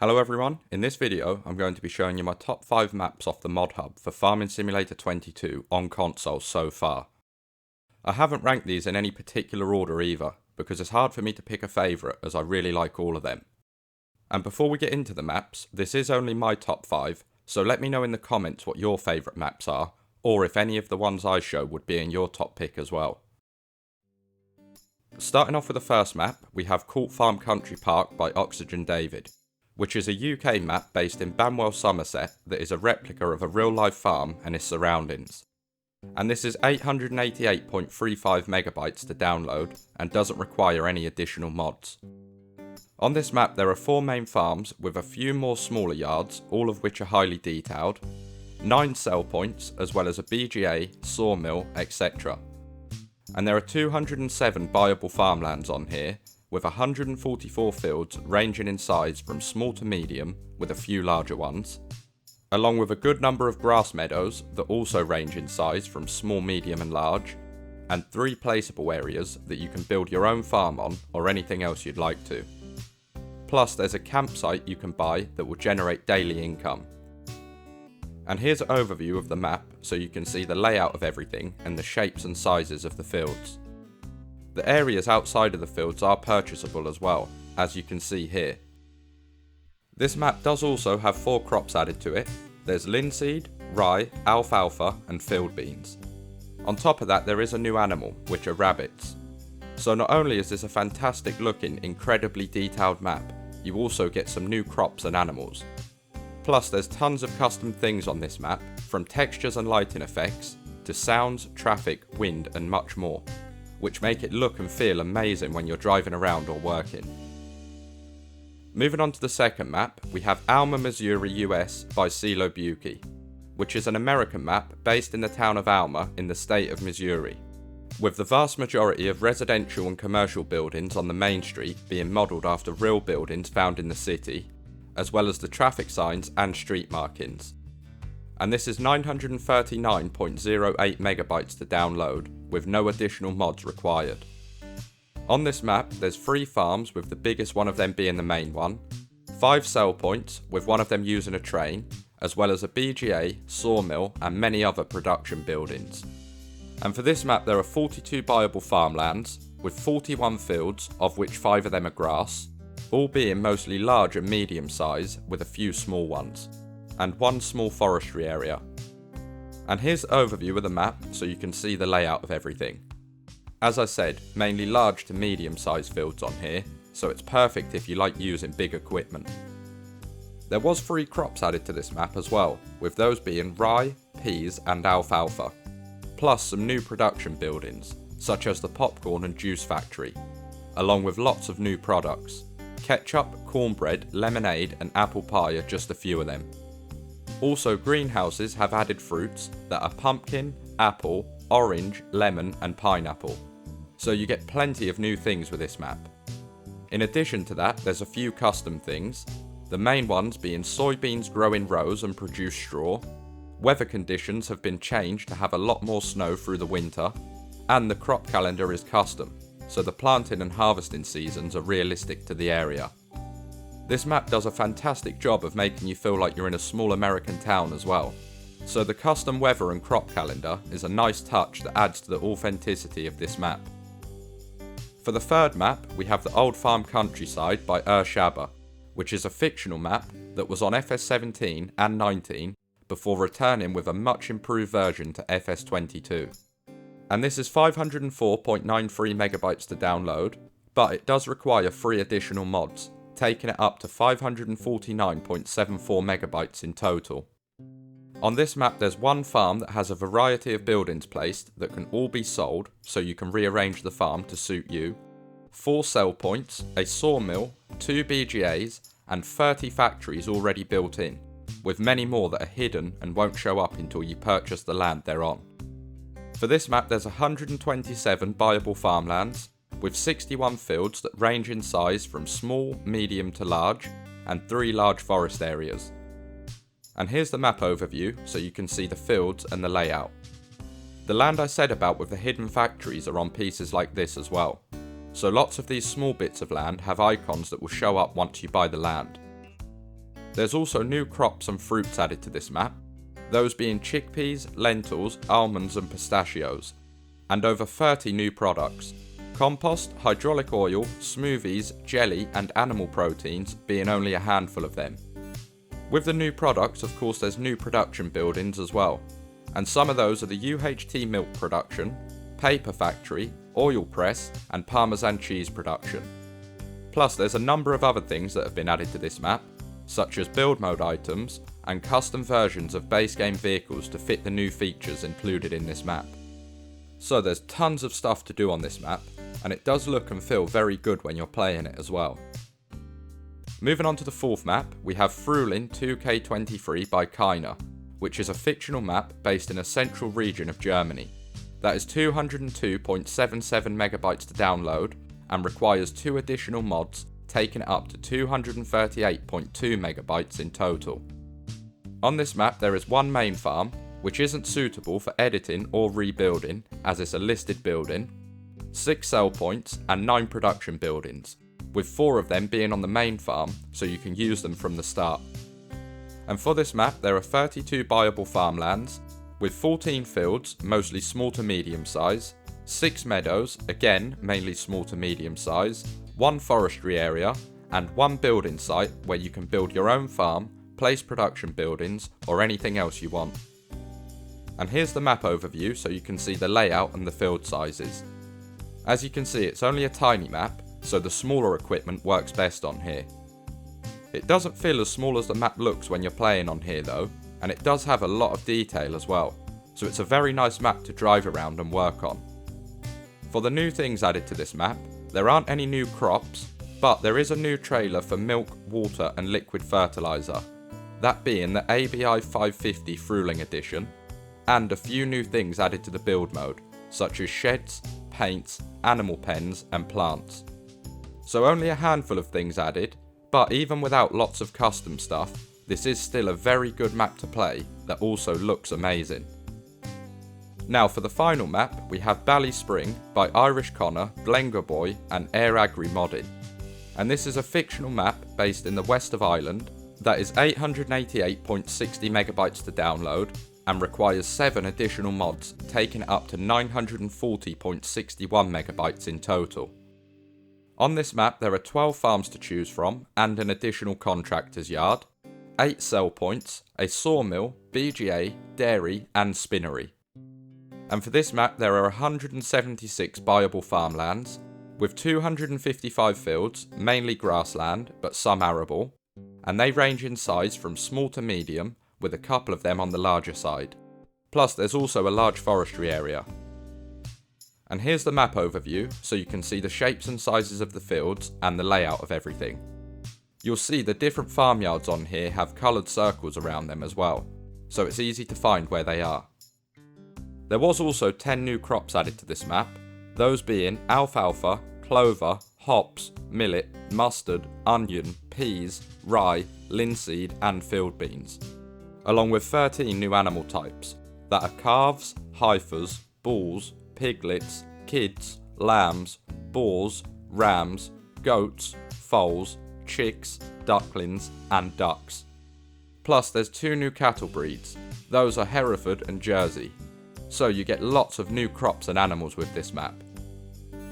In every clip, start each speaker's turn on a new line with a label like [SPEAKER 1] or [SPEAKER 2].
[SPEAKER 1] Hello everyone, in this video I'm going to be showing you my top 5 maps off the mod hub for Farming Simulator 22 on console so far. I haven't ranked these in any particular order either, because it's hard for me to pick a favourite as I really like all of them. And before we get into the maps, this is only my top 5, so let me know in the comments what your favourite maps are, or if any of the ones I show would be in your top pick as well. Starting off with the first map, we have Colt Farm Country Park by Oxygen David, which is a UK map based in Banwell, Somerset that is a replica of a real life farm and its surroundings. And this is 888.35 megabytes to download and doesn't require any additional mods. On this map there are 4 main farms with a few more smaller yards, all of which are highly detailed, 9 sell points as well as a BGA, sawmill, etc. And there are 207 buyable farmlands on here, with 144 fields ranging in size from small to medium, with a few larger ones, along with a good number of grass meadows that also range in size from small, medium and large, and 3 placeable areas that you can build your own farm on or anything else you'd like to. Plus there's a campsite you can buy that will generate daily income. And here's an overview of the map so you can see the layout of everything and the shapes and sizes of the fields. The areas outside of the fields are purchasable as well, as you can see here. This map does also have 4 crops added to it. There's linseed, rye, alfalfa and field beans. On top of that there is a new animal, which are rabbits. So not only is this a fantastic looking, incredibly detailed map, you also get some new crops and animals. Plus there's tons of custom things on this map, from textures and lighting effects, to sounds, traffic, wind and much more, which make it look and feel amazing when you're driving around or working. Moving on to the second map, we have Alma Missouri US by CeeLo Buki, which is an American map based in the town of Alma in the state of Missouri, with the vast majority of residential and commercial buildings on the main street being modelled after real buildings found in the city, as well as the traffic signs and street markings. And this is 939.08 megabytes to download, with no additional mods required. On this map there's 3 farms, with the biggest one of them being the main one, 5 sell points with one of them using a train, as well as a BGA, sawmill and many other production buildings. And for this map there are 42 buyable farmlands, with 41 fields, of which 5 of them are grass, all being mostly large and medium size with a few small ones, and 1 small forestry area. And here's an overview of the map so you can see the layout of everything. As I said, mainly large to medium sized fields on here, so it's perfect if you like using big equipment. There was 3 crops added to this map as well, with those being rye, peas and alfalfa, plus some new production buildings, such as the popcorn and juice factory, along with lots of new products. Ketchup, cornbread, lemonade and apple pie are just a few of them. Also, greenhouses have added fruits that are pumpkin, apple, orange, lemon and pineapple, so you get plenty of new things with this map. In addition to that, there's a few custom things, the main ones being soybeans grow in rows and produce straw, weather conditions have been changed to have a lot more snow through the winter, and the crop calendar is custom, so the planting and harvesting seasons are realistic to the area. This map does a fantastic job of making you feel like you're in a small American town as well, so the custom weather and crop calendar is a nice touch that adds to the authenticity of this map. For the third map we have the Old Farm Countryside by Shaba, which is a fictional map that was on FS17 and 19 before returning with a much improved version to FS22. And this is 504.93 megabytes to download, but it does require 3 additional mods, taking it up to 549.74 megabytes in total. On this map there's 1 farm that has a variety of buildings placed that can all be sold, so you can rearrange the farm to suit you, 4 sell points, a sawmill, 2 BGAs and 30 factories already built in, with many more that are hidden and won't show up until you purchase the land they're on. For this map there's 127 buyable farmlands, with 61 fields that range in size from small, medium to large, and 3 large forest areas. And here's the map overview so you can see the fields and the layout. The land I said about with the hidden factories are on pieces like this as well, so lots of these small bits of land have icons that will show up once you buy the land. There's also new crops and fruits added to this map, those being chickpeas, lentils, almonds and pistachios, and over 30 new products, compost, hydraulic oil, smoothies, jelly and animal proteins being only a handful of them. With the new products, of course, there's new production buildings as well, and some of those are the UHT milk production, paper factory, oil press and parmesan cheese production. Plus there's a number of other things that have been added to this map, such as build mode items and custom versions of base game vehicles to fit the new features included in this map. So there's tons of stuff to do on this map, and it does look and feel very good when you're playing it as well. Moving on to the fourth map, we have Frühling 2K23 by Keiner, which is a fictional map based in a central region of Germany. That is 202.77 megabytes to download and requires 2 additional mods, taking it up to 238.2 megabytes in total. On this map there is one main farm, which isn't suitable for editing or rebuilding as it's a listed building, 6 sell points and 9 production buildings, with 4 of them being on the main farm so you can use them from the start. And for this map there are 32 buyable farmlands, with 14 fields, mostly small to medium size, 6 meadows, again mainly small to medium size, 1 forestry area, and 1 building site where you can build your own farm, place production buildings, or anything else you want. And here's the map overview so you can see the layout and the field sizes. As you can see, it's only a tiny map, so the smaller equipment works best on here. It doesn't feel as small as the map looks when you're playing on here though, and it does have a lot of detail as well, so it's a very nice map to drive around and work on. For the new things added to this map, there aren't any new crops, but there is a new trailer for milk, water and liquid fertiliser, that being the ABI 550 Frühling edition, and a few new things added to the build mode, such as sheds, paints, animal pens and plants. So only a handful of things added, but even without lots of custom stuff, this is still a very good map to play that also looks amazing. Now for the final map, we have Bal Spring by Irish Connor, Boy and Air Agri Modded. And this is a fictional map based in the west of Ireland that is 888.60 megabytes to download and requires 7 additional mods, taking it up to 940.61 megabytes in total. On this map there are 12 farms to choose from and an additional contractor's yard, 8 sell points, a sawmill, BGA, dairy and spinnery. And for this map there are 176 buyable farmlands, with 255 fields, mainly grassland but some arable, and they range in size from small to medium, with a couple of them on the larger side. Plus there's also a large forestry area. And here's the map overview so you can see the shapes and sizes of the fields and the layout of everything. You'll see the different farmyards on here have coloured circles around them as well, so it's easy to find where they are. There was also 10 new crops added to this map, those being alfalfa, clover, hops, millet, mustard, onion, peas, rye, linseed and field beans, along with 13 new animal types that are calves, heifers, bulls, piglets, kids, lambs, boars, rams, goats, foals, chicks, ducklings and ducks. Plus there's 2 new cattle breeds, those are Hereford and Jersey, so you get lots of new crops and animals with this map.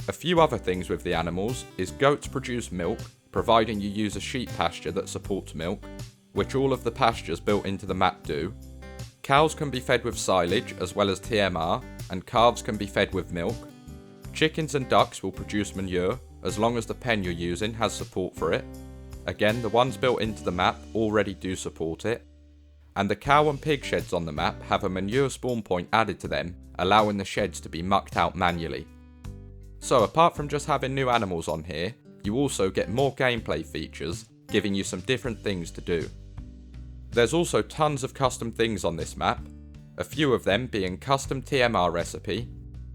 [SPEAKER 1] A few other things with the animals is goats produce milk, providing you use a sheep pasture that supports milk, which all of the pastures built into the map do. Cows can be fed with silage as well as TMR, and calves can be fed with milk. Chickens and ducks will produce manure, as long as the pen you're using has support for it. Again, the ones built into the map already do support it. And the cow and pig sheds on the map have a manure spawn point added to them, allowing the sheds to be mucked out manually. So apart from just having new animals on here, you also get more gameplay features, giving you some different things to do. There's also tons of custom things on this map, a few of them being custom TMR recipe,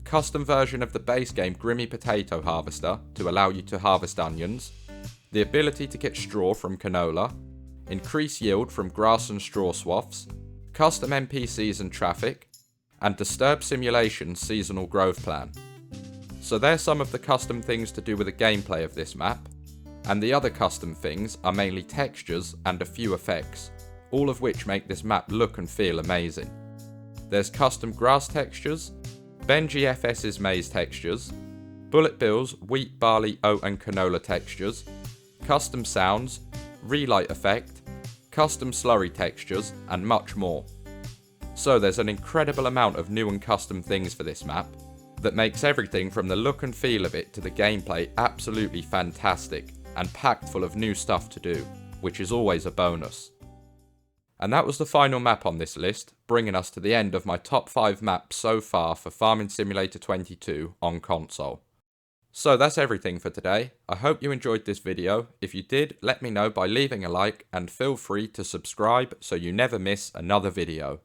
[SPEAKER 1] custom version of the base game Grimmy Potato Harvester to allow you to harvest onions, the ability to get straw from canola, increase yield from grass and straw swaths, custom NPCs and traffic, and Disturb Simulation's seasonal growth plan. So there's some of the custom things to do with the gameplay of this map. and the other custom things are mainly textures and a few effects, all of which make this map look and feel amazing. There's custom grass textures, Benji FS's maze textures, Bullet Bill's wheat, barley, oat and canola textures, custom sounds, relight effect, custom slurry textures, and much more. So there's an incredible amount of new and custom things for this map that makes everything from the look and feel of it to the gameplay absolutely fantastic and packed full of new stuff to do, which is always a bonus. And that was the final map on this list, bringing us to the end of my top 5 maps so far for Farming Simulator 22 on console. So that's everything for today. I hope you enjoyed this video. If you did, let me know by leaving a like and feel free to subscribe so you never miss another video.